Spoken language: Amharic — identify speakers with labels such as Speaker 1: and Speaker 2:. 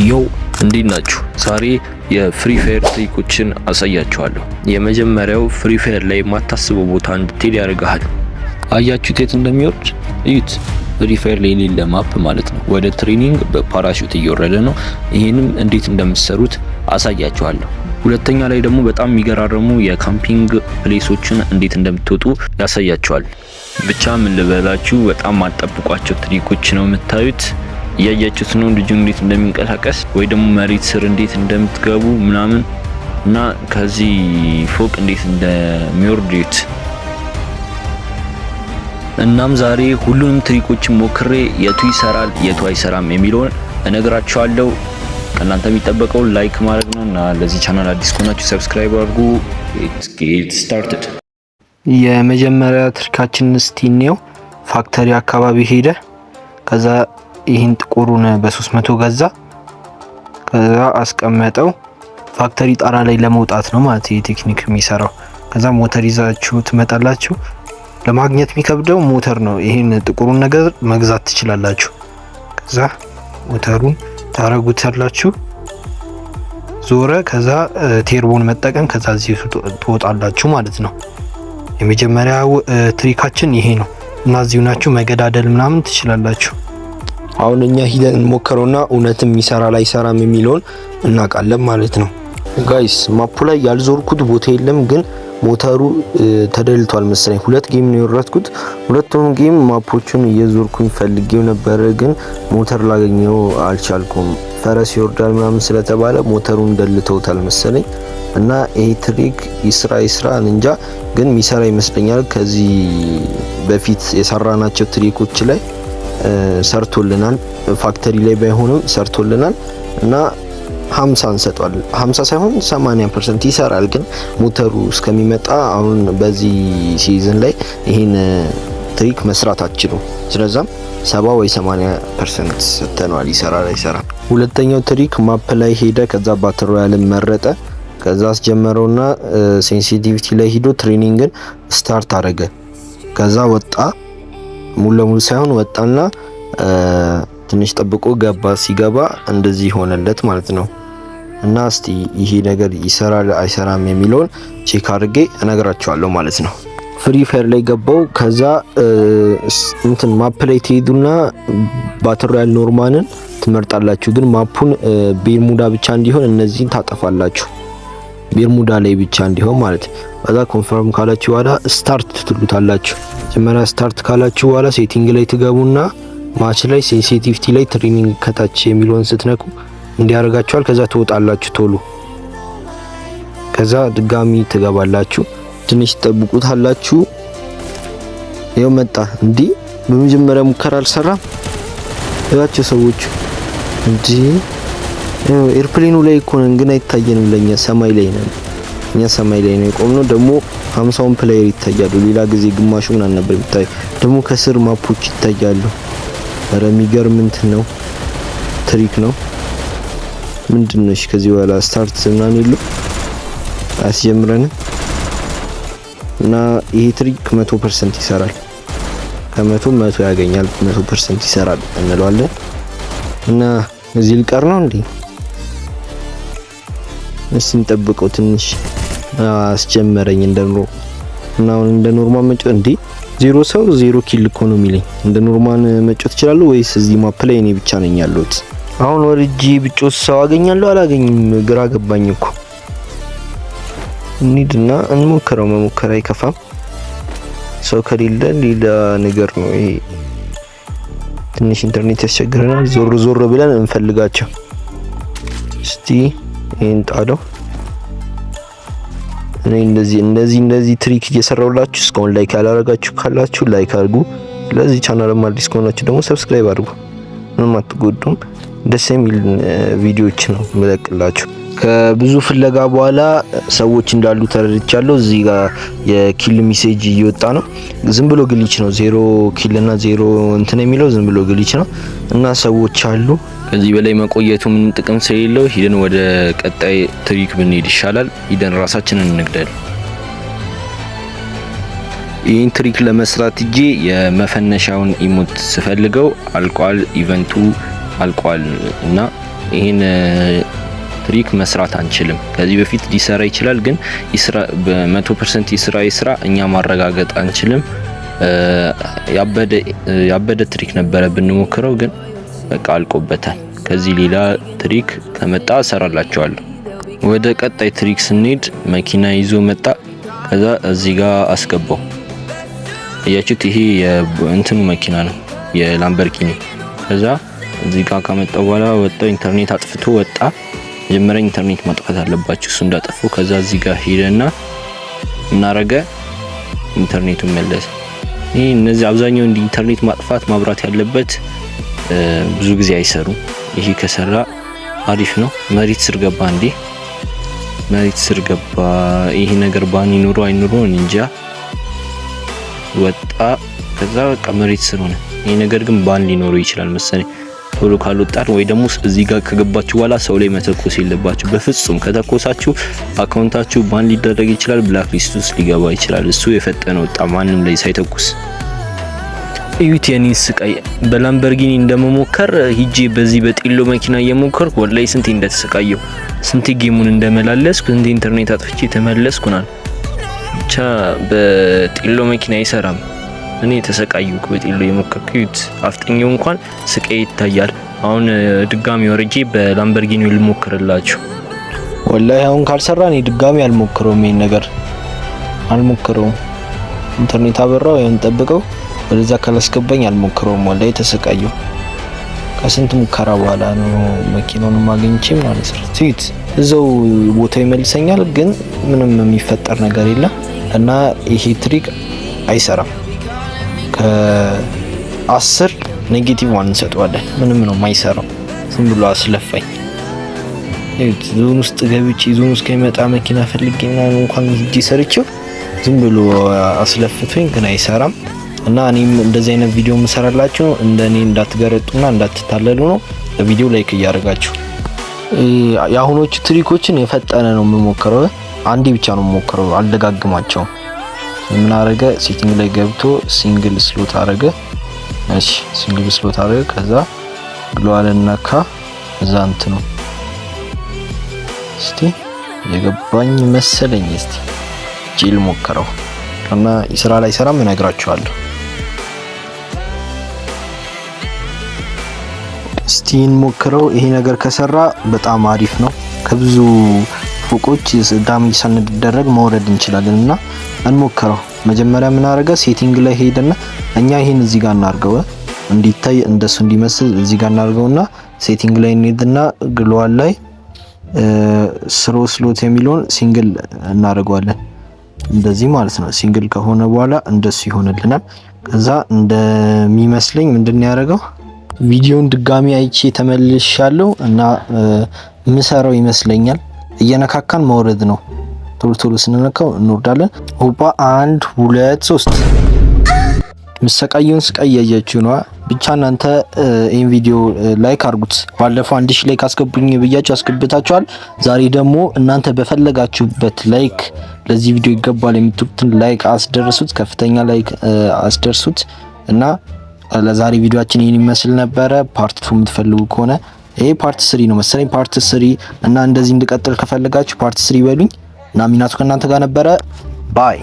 Speaker 1: ዮ እንዴት ናችሁ? ዛሬ የፍሪ ፋየር ትሪኮችን አሳያችኋለሁ። የመጀመሪያው ፍሪ ፋየር ላይ የማታስበው ቦታ እንድትሄድ ያደርጋል። አያችሁት የት እንደሚወርድ እዩት። ፍሪ ፋየር ላይ የሌለ ማፕ ማለት ነው። ወደ ትሬኒንግ በፓራሹት እየወረደ ነው። ይሄንም እንዴት እንደምትሰሩት አሳያችኋለሁ። ሁለተኛ ላይ ደግሞ በጣም የሚገራረሙ የካምፒንግ ፕሌሶችን እንዴት እንደምትወጡ ያሳያችኋል። ብቻ ምን ልበላችሁ፣ በጣም ማጠብቋቸው ትሪኮች ነው የምታዩት። እያያችሁት ነው ልጁ እንዴት እንደሚንቀሳቀስ ወይ ደግሞ መሬት ስር እንዴት እንደምትገቡ ምናምን እና ከዚህ ፎቅ እንዴት እንደሚወርዱት። እናም ዛሬ ሁሉንም ትሪኮችን ሞክሬ የቱ ይሰራል የቱ አይሰራም የሚለውን እነግራችኋለሁ። ከእናንተ የሚጠበቀው ላይክ ማድረግ ነው እና ለዚህ ቻናል አዲስ ከሆናችሁ ሰብስክራይብ አድርጉ። ሌትስ ጌት ስታርትድ። የመጀመሪያ ትሪካችን እስቲ እንየው። ፋክተሪ አካባቢ ሄደ። ከዛ ይህን ጥቁሩን በ300 ገዛ። ከዛ አስቀመጠው። ፋክተሪ ጣራ ላይ ለመውጣት ነው ማለት ይሄ ቴክኒክ የሚሰራው። ከዛ ሞተር ይዛችሁ ትመጣላችሁ። ለማግኘት የሚከብደው ሞተር ነው። ይሄን ጥቁሩን ነገር መግዛት ትችላላችሁ። ከዛ ሞተሩን ታረጉታላችሁ። ዞረ። ከዛ ቴርቦን መጠቀም። ከዛ እዚህ ትወጣላችሁ ማለት ነው። የመጀመሪያው ትሪካችን ይሄ ነው እና እዚሁ ናችሁ መገዳደል ምናምን ትችላላችሁ። አሁን እኛ ሂደን እንሞክረውና እውነትም ይሰራ ላይ ሰራም የሚለውን እናውቃለን ማለት ነው። ጋይስ ማፑ ላይ ያልዞርኩት ቦታ የለም፣ ግን ሞተሩ ተደልቷል መሰለኝ። ሁለት ጌም ነው የወረድኩት። ሁለቱም ጌም ማፖቹን እየዞርኩኝ ፈልጌው ነበር፣ ግን ሞተር ላገኘው አልቻልኩም። ፈረስ ይወርዳል ምናምን ስለተባለ ሞተሩን ደልተውታል መሰለኝ። እና ይሄ ትሪክ ይስራ እንጃ፣ ግን ሚሰራ ይመስለኛል። ከዚህ በፊት የሰራናቸው ትሪኮች ላይ ሰርቶልናል። ፋክተሪ ላይ ባይሆንም ሰርቶልናል እና 50 እንሰጣለን። 50 ሳይሆን 80% ይሰራል። ግን ሞተሩ እስከሚመጣ አሁን በዚህ ሲዝን ላይ ይሄን ትሪክ መስራት አትችሉም። ስለዛም 70 ወይ 80% ሰጥተናል። ይሰራል አይሰራም። ሁለተኛው ትሪክ ማፕ ላይ ሄደ። ከዛ ባትል ሮያልን መረጠ። ከዛ አስጀመረውና ሴንሲቲቪቲ ላይ ሄዶ ትሬኒንግን ስታርት አደረገ። ከዛ ወጣ። ሙሉ ለሙሉ ሳይሆን ወጣና ትንሽ ጠብቆ ገባ። ሲገባ እንደዚህ ሆነለት ማለት ነው። እና እስቲ ይሄ ነገር ይሰራል አይሰራም የሚለውን ቼክ አድርጌ እነግራችኋለሁ ማለት ነው። ፍሪ ፋየር ላይ ገባው። ከዛ እንትን ማፕ ላይ ትሄዱና ባትል ሮያል ኖርማልን ትመርጣላችሁ። ግን ማፑን ቤርሙዳ ብቻ እንዲሆን እነዚህን ታጠፋላችሁ። ቤርሙዳ ላይ ብቻ እንዲሆን ማለት። ከዛ ኮንፈርም ካላችሁ በኋላ ስታርት ትሉታላችሁ። መጀመሪያ ስታርት ካላችሁ በኋላ ሴቲንግ ላይ ትገቡና ማች ላይ ሴንሲቲቪቲ ላይ ትሬኒንግ ከታች የሚለውን ስትነኩ እንዲያደርጋችኋል። ከዛ ትወጣላችሁ ቶሎ። ከዛ ድጋሚ ትገባላችሁ። ትንሽ ትጠብቁታላችሁ። ይኸው መጣ። እንዲህ በመጀመሪያ ሙከራ አልሰራም ያቸው ሰዎች እንጂ ኤርፕሌኑ ላይ እኮ ነን፣ ግን አይታየንም። ለኛ ሰማይ ላይ ነን። እኛ ሰማይ ላይ ነው የቆምነው። ደግሞ 50 ፕሌየር ይታያሉ። ሌላ ጊዜ ግማሹ ምናምን ነበር የሚታይ። ደግሞ ከስር ማፖች ይታያሉ። ኧረ የሚገርም እንትን ነው፣ ትሪክ ነው። ምንድነው? እሺ ከዚህ በኋላ ስታርት ምናምን የለው አስጀምረን እና ይሄ ትሪክ 100% ይሰራል። ከ100 100 ያገኛል። 100% ይሰራል እንለዋለን። እና እዚህ ልቀር ነው እንዴ? እስቲ እንጠብቀው ትንሽ። አስጀመረኝ እንደኖ እና አሁን እንደ ኖርማል መጮት እንዴ? 0 ሰው 0 ኪል እኮ ነው የሚለኝ። እንደ ኖርማል መጮት ይችላል ወይስ እዚህ ማፕ ላይ እኔ ብቻ ነኝ ያለሁት? አሁን ወርጂ ብጮት ሰው አገኛለሁ አላገኝም? ግራ ገባኝ እኮ። እንሂድና እንሞክረው። መሞከር አይከፋም። ሰው ከሌለ ሌላ ነገር ነው ይሄ። ትንሽ ኢንተርኔት ያስቸግረናል። ዞር ብለን እንፈልጋቸው እስቲ። ይሄን ጣለው። እኔ እንደዚህ ትሪክ እየሰራሁላችሁ እስካሁን ላይክ ያላረጋችሁ ካላችሁ ላይክ አድርጉ። ለዚህ ቻናልም አዲስ ከሆናችሁ ደግሞ ሰብስክራይብ አድርጉ። ምንም አትጎዱም። ደስ የሚል ቪዲዮዎች ነው መለቅላችሁ። ከብዙ ፍለጋ በኋላ ሰዎች እንዳሉ ተረድቻለሁ። እዚህ ጋር የኪል ሜሴጅ እየወጣ ነው። ዝም ብሎ ግሊች ነው። 0 ኪል እና 0 እንትን የሚለው ዝም ብሎ ግሊች ነው እና ሰዎች አሉ። ከዚህ በላይ መቆየቱ ምን ጥቅም ስለሌለው ሂደን ወደ ቀጣይ ትሪክ ብንሄድ ይሻላል። ሂደን ራሳችንን እንግደል። ይህን ትሪክ ለመስራት እጄ የመፈነሻውን ኢሞት ስፈልገው አልቋል። ኢቨንቱ አልቋል እና ይሄን ትሪክ መስራት አንችልም። ከዚህ በፊት ሊሰራ ይችላል፣ ግን ይስራ በ100% ይስራ እኛ ማረጋገጥ አንችልም። ያበደ ትሪክ ነበረ ብንሞክረው፣ ግን በቃ አልቆበታል። ከዚህ ሌላ ትሪክ ከመጣ እሰራላችኋለሁ። ወደ ቀጣይ ትሪክ ስንሄድ መኪና ይዞ መጣ። ከዛ እዚህ ጋር አስገባው። እያችሁት ይሄ የእንትኑ መኪና ነው የላምበርጊኒ። ከዛ እዚህ ጋር ከመጣ በኋላ ወጣ። ኢንተርኔት አጥፍቶ ወጣ። መጀመሪያ ኢንተርኔት ማጥፋት አለባችሁ እሱ እንዳጠፉ። ከዛ እዚህ ጋር ሄደና እናረገ ኢንተርኔቱን መለሰ። ይሄ እነዚህ አብዛኛው እንዲ ኢንተርኔት ማጥፋት ማብራት ያለበት ብዙ ጊዜ አይሰሩም። ይሄ ከሰራ አሪፍ ነው። መሬት ስር ገባ እንዴ! መሬት ስር ገባ። ይሄ ነገር ባን ይኑሮ አይኑሮ እንጃ። ወጣ። ከዛ በቃ መሬት ስር ሆነ። ይሄ ነገር ግን ባን ሊኖረው ይችላል መሰለኝ። ቶሎ ካልወጣን ወይ ደግሞ እዚህ ጋር ከገባችሁ በኋላ ሰው ላይ መተኮስ የለባችሁ በፍጹም። ከተኮሳችሁ አካውንታችሁ ባን ሊደረግ ይችላል፣ ብላክ ሊስት ውስጥ ሊገባ ይችላል። እሱ የፈጠነ ወጣ ማንም ላይ ሳይተኩስ። እዩት የኔን ስቃይ። በላምበርጊኒ እንደመሞከር ሂጄ በዚህ በጢሎ መኪና እየሞከርኩ ወላይ ስንቴ እንደተሰቃየው፣ ስንቴ ጌሙን እንደመላለስኩ፣ ስንቴ ኢንተርኔት አጥፍቼ ተመለስኩናል። ብቻ በጢሎ መኪና አይሰራም። እኔ ተሰቃየኩ በጢሎ የሞከርኩት። አፍጠኛው እንኳን ስቃይ ይታያል። አሁን ድጋሚ ወርጄ በላምበርጊኒ ልሞክርላችሁ።
Speaker 2: ወላይ አሁን ካልሰራ እኔ ድጋሚ አልሞክረውም። ይሄን ነገር አልሞክረውም። ኢንተርኔት አበራው ያን ጠብቀው ወደዛ ካላስገባኝ አልሞክረውም። ወላይ ተሰቃየው። ከስንት ሙከራ በኋላ ነው መኪናውን ማግኘቼ ማለት ነው። ትይት እዛው ቦታ ይመልሰኛል፣ ግን ምንም የሚፈጠር ነገር የለም እና ይሄ ትሪክ አይሰራም። ከ10 ኔጌቲቭ 1 እንሰጠዋለን። ምንም ነው የማይሰራው። ዝም ብሎ አስለፋኝ። ዞን ውስጥ ገብቼ ዞን ውስጥ ከመጣ መኪና ፈልጌና እንኳን ሂጂ ሰርቼው ዝም ብሎ አስለፍቶኝ ግን አይሰራም። እና እኔም እንደዚህ አይነት ቪዲዮ መሰራላችሁ እንደኔ እንዳትገረጡና እንዳትታለሉ ነው። ቪዲዮ ላይክ እያደረጋችሁ የአሁኖቹ ትሪኮችን የፈጠነ ነው የምሞክረው። አንዴ ብቻ ነው የምሞክረው፣ አልደጋግማቸውም። ምን አረገ? ሴቲንግ ላይ ገብቶ ሲንግል ስሎት አረገ። እሺ ሲንግል ስሎት አረገ። ከዛ ግሎዋል ነካ። እዛ እንትኑ እስቲ የገባኝ መሰለኝ። እስቲ ጂል ሞከረው እና ይስራ ላይ ሰራም እነግራችኋለሁ። እስቲ እንሞክረው። ይሄ ነገር ከሰራ በጣም አሪፍ ነው። ከብዙ ፎቆች ዳሜጅ ሳንደረግ መውረድ እንችላለን እና እንሞክረው። መጀመሪያ ምን አረገ? ሴቲንግ ላይ ሄደና እኛ ይሄን እዚህ ጋር እናርገው እንዲታይ እንደሱ እንዲመስል እዚህ ጋር እናርገውና ሴቲንግ ላይ እንሄድና ግሎዋል ላይ ስሮ ስሎት የሚለውን ሲንግል እናደርገዋለን። እንደዚህ ማለት ነው። ሲንግል ከሆነ በኋላ እንደሱ ይሆንልናል። ከዛ እንደሚመስለኝ ምንድነው ያደረገው? ቪዲዮን ድጋሚ አይቼ ተመልሻለሁ እና ምሰራው ይመስለኛል። እየነካካን መውረድ ነው። ቶሎ ቶሎ ስንነካው እንወርዳለን። ሆፓ 1 2 3 ምሰቃየውን ስቃይ ያያችሁ ነው። ብቻ እናንተ ይሄን ቪዲዮ ላይክ አድርጉት። ባለፈው 1000 ላይክ አስገቡኝ ብያችሁ አስገብታችኋል። ዛሬ ደግሞ እናንተ በፈለጋችሁበት ላይክ ለዚህ ቪዲዮ ይገባል የምትሉትን ላይክ አስደርሱት፣ ከፍተኛ ላይክ አስደርሱት እና ለዛሬ ቪዲዮአችን ይሄን ይመስል ነበረ። ፓርት 2 የምትፈልጉ ከሆነ ይሄ ፓርት 3 ነው መሰለኝ። ፓርት 3 እና እንደዚህ እንድቀጥል ከፈለጋችሁ ፓርት 3 ይበሉኝ እና ሚናቱ ከእናንተ ጋር ነበረ። ባይ